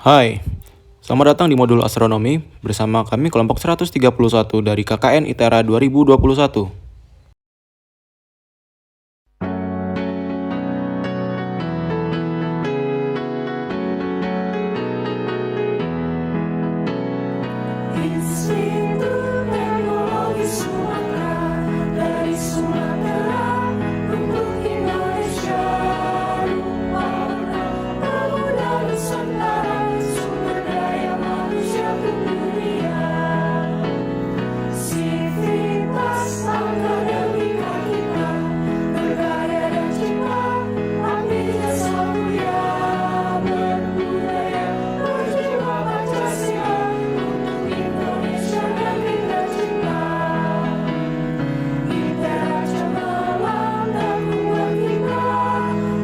Hai, selamat datang di modul astronomi bersama kami kelompok 131 dari KKN ITERA 2021. Institut Teknologi Sumatera, dari Sumatera untuk Indonesia. Rupakan pemuda Nusantara, sumber daya manusia untuk dunia. Sivitas akademika kita, berkarya dan cinta, abdi jasa mulia, berbudaya, berjiwa Pancasila, untuk Indonesia dan kita cinta. ITERA cemerlang dan membuat kita,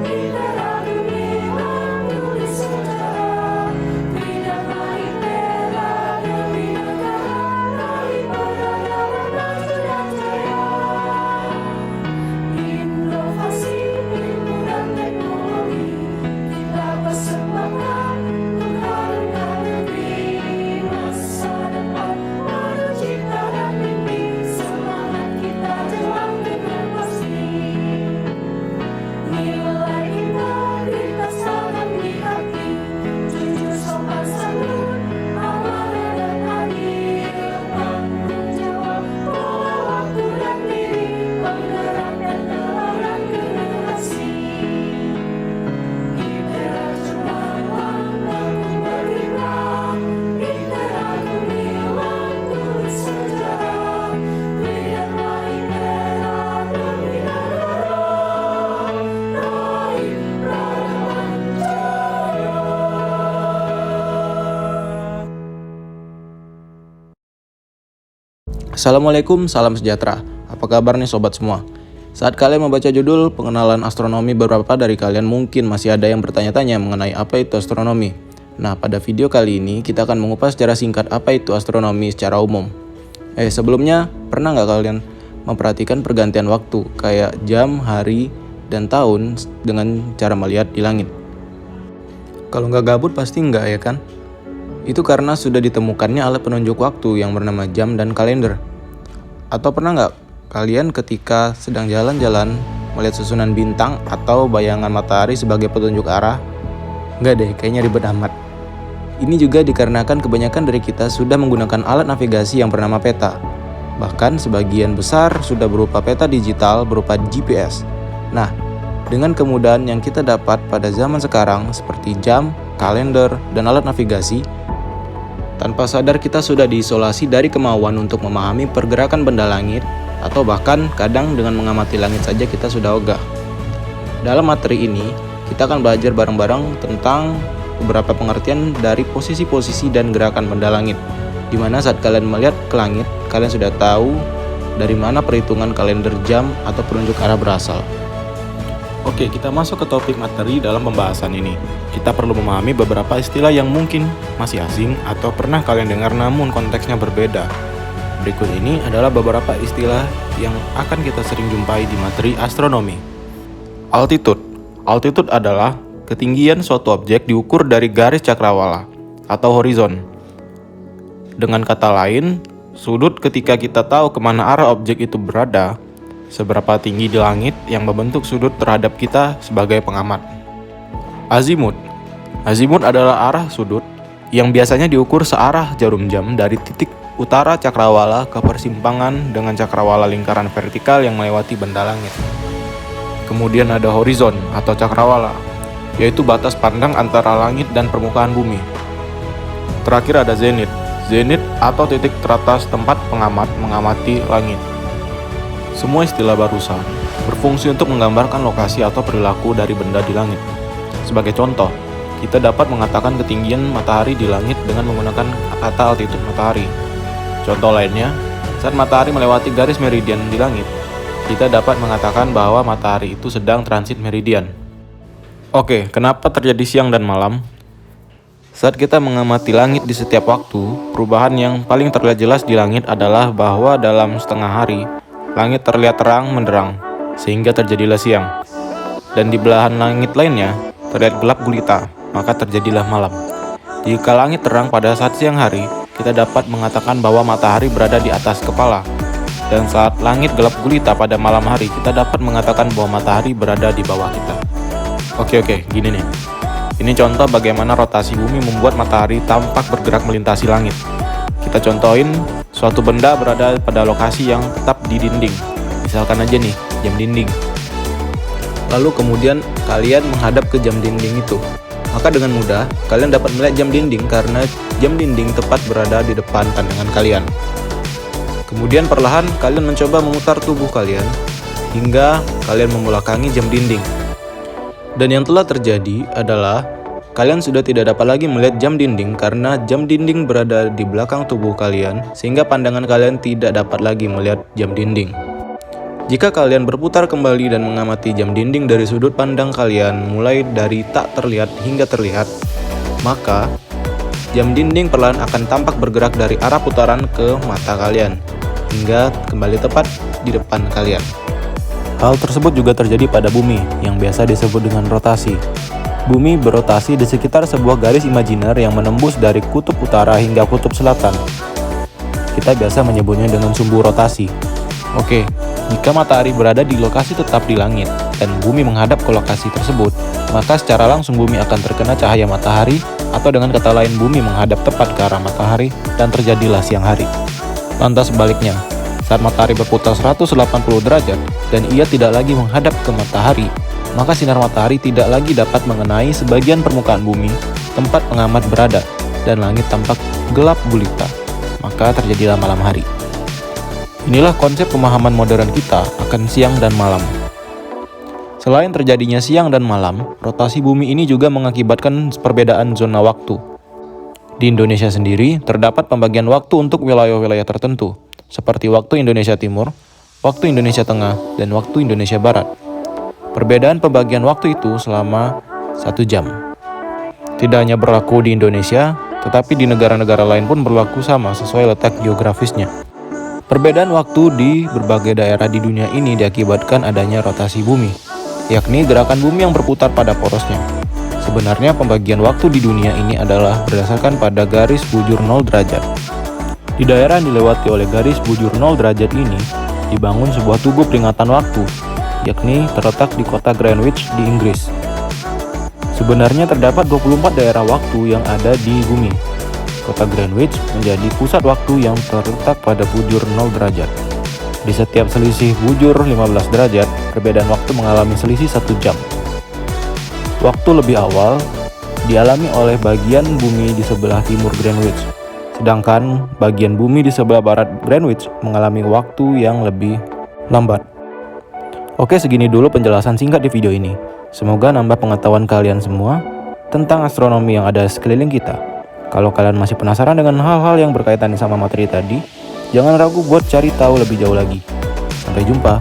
ITERA gemilang tulis sejarah. Bidanglah ITERA demi negara, raih peradaban maju dan jaya. Inovasi, ilmu dan teknologi kita persembahkan untuk harumkan negeri. Masa depan penuh cita dan mimpi, semangat kita jelang dengan pasti. Nilai integritas tanam di hati, jujur sopan santun, amanah dan adil, tanggung jawab pola waktu dan diri, penggerak dan teladan generasi. ITERA cemerlang dan berkibar, ITERA gemilang tulis sejarah. Bidanglah ITERA demi negara, raih peradaban jaya. Assalamualaikum, salam sejahtera. Apa kabar nih sobat semua? Saat kalian membaca judul pengenalan astronomi, beberapa dari kalian mungkin masih ada yang bertanya-tanya mengenai apa itu astronomi. Nah, pada video kali ini kita akan mengupas secara singkat apa itu astronomi secara umum. Sebelumnya, pernah nggak kalian memperhatikan pergantian waktu, kayak jam, hari, dan tahun dengan cara melihat di langit? Kalau nggak gabut pasti nggak ya kan? Itu karena sudah ditemukannya alat penunjuk waktu yang bernama jam dan kalender. Atau pernah nggak kalian ketika sedang jalan-jalan melihat susunan bintang atau bayangan matahari sebagai petunjuk arah? Nggak deh, kayaknya ribet amat. Ini juga dikarenakan kebanyakan dari kita sudah menggunakan alat navigasi yang bernama peta. Bahkan sebagian besar sudah berupa peta digital berupa GPS. Nah, dengan kemudahan yang kita dapat pada zaman sekarang seperti jam, kalender, dan alat navigasi, tanpa sadar kita sudah diisolasi dari kemauan untuk memahami pergerakan benda langit, atau bahkan kadang dengan mengamati langit saja kita sudah ogah. Dalam materi ini, kita akan belajar bareng-bareng tentang beberapa pengertian dari posisi-posisi dan gerakan benda langit, di mana saat kalian melihat ke langit, kalian sudah tahu dari mana perhitungan kalender jam atau penunjuk arah berasal. Oke, kita masuk ke topik materi dalam pembahasan ini. Kita perlu memahami beberapa istilah yang mungkin masih asing atau pernah kalian dengar namun konteksnya berbeda. Berikut ini adalah beberapa istilah yang akan kita sering jumpai di materi astronomi. Altitude. Altitude adalah ketinggian suatu objek diukur dari garis cakrawala atau horizon. Dengan kata lain, sudut ketika kita tahu kemana arah objek itu berada, seberapa tinggi di langit yang membentuk sudut terhadap kita sebagai pengamat. Azimut. Azimut adalah arah sudut yang biasanya diukur searah jarum jam dari titik utara cakrawala ke persimpangan dengan cakrawala lingkaran vertikal yang melewati benda langit. Kemudian ada horizon atau cakrawala, yaitu batas pandang antara langit dan permukaan bumi. Terakhir ada zenith. Zenith atau titik teratas tempat pengamat mengamati langit. Semua istilah barusan berfungsi untuk menggambarkan lokasi atau perilaku dari benda di langit. Sebagai contoh, kita dapat mengatakan ketinggian matahari di langit dengan menggunakan kata altitude matahari. Contoh lainnya, saat matahari melewati garis meridian di langit, kita dapat mengatakan bahwa matahari itu sedang transit meridian. Oke, kenapa terjadi siang dan malam? Saat kita mengamati langit di setiap waktu, perubahan yang paling terlihat jelas di langit adalah bahwa dalam setengah hari, langit terlihat terang menderang, sehingga terjadilah siang. Dan di belahan langit lainnya, terlihat gelap gulita, maka terjadilah malam. Jika langit terang pada saat siang hari, kita dapat mengatakan bahwa matahari berada di atas kepala. Dan saat langit gelap gulita pada malam hari, kita dapat mengatakan bahwa matahari berada di bawah kita. Oke, gini nih. Ini contoh bagaimana rotasi bumi membuat matahari tampak bergerak melintasi langit. Kita contohin, suatu benda berada pada lokasi yang tetap di dinding. Misalkan aja nih, jam dinding. Lalu kemudian kalian menghadap ke jam dinding itu. Maka dengan mudah, kalian dapat melihat jam dinding karena jam dinding tepat berada di depan pandangan kalian. Kemudian perlahan kalian mencoba memutar tubuh kalian hingga kalian membelakangi jam dinding. Dan yang telah terjadi adalah kalian sudah tidak dapat lagi melihat jam dinding karena jam dinding berada di belakang tubuh kalian sehingga pandangan kalian tidak dapat lagi melihat jam dinding. Jika kalian berputar kembali dan mengamati jam dinding dari sudut pandang kalian mulai dari tak terlihat hingga terlihat, maka jam dinding perlahan akan tampak bergerak dari arah putaran ke mata kalian hingga kembali tepat di depan kalian. Hal tersebut juga terjadi pada bumi yang biasa disebut dengan rotasi. Bumi berotasi di sekitar sebuah garis imajiner yang menembus dari kutub utara hingga kutub selatan. Kita biasa menyebutnya dengan sumbu rotasi. Oke, jika matahari berada di lokasi tetap di langit dan bumi menghadap ke lokasi tersebut, maka secara langsung bumi akan terkena cahaya matahari, atau dengan kata lain bumi menghadap tepat ke arah matahari dan terjadilah siang hari. Lantas sebaliknya, saat matahari berputar 180 derajat dan ia tidak lagi menghadap ke matahari, maka sinar matahari tidak lagi dapat mengenai sebagian permukaan bumi tempat pengamat berada dan langit tampak gelap gulita, maka terjadilah malam hari. Inilah konsep pemahaman modern kita akan siang dan malam. Selain terjadinya siang dan malam, rotasi bumi ini juga mengakibatkan perbedaan zona waktu. Di Indonesia sendiri, terdapat pembagian waktu untuk wilayah-wilayah tertentu, seperti waktu Indonesia Timur, waktu Indonesia Tengah, dan waktu Indonesia Barat. Perbedaan pembagian waktu itu selama 1 jam. Tidak hanya berlaku di Indonesia, tetapi di negara-negara lain pun berlaku sama sesuai letak geografisnya. Perbedaan waktu di berbagai daerah di dunia ini diakibatkan adanya rotasi bumi, yakni gerakan bumi yang berputar pada porosnya. Sebenarnya pembagian waktu di dunia ini adalah berdasarkan pada garis bujur 0 derajat. Di daerah yang dilewati oleh garis bujur 0 derajat ini, dibangun sebuah tugu peringatan waktu, yakni terletak di kota Greenwich di Inggris. Sebenarnya terdapat 24 daerah waktu yang ada di bumi. Kota Greenwich menjadi pusat waktu yang terletak pada bujur 0 derajat. Di setiap selisih bujur 15 derajat, perbedaan waktu mengalami selisih 1 jam. Waktu lebih awal dialami oleh bagian bumi di sebelah timur Greenwich, sedangkan bagian bumi di sebelah barat Greenwich mengalami waktu yang lebih lambat. Oke, segini dulu penjelasan singkat di video ini. Semoga nambah pengetahuan kalian semua tentang astronomi yang ada sekeliling kita. Kalau kalian masih penasaran dengan hal-hal yang berkaitan sama materi tadi, jangan ragu buat cari tahu lebih jauh lagi. Sampai jumpa.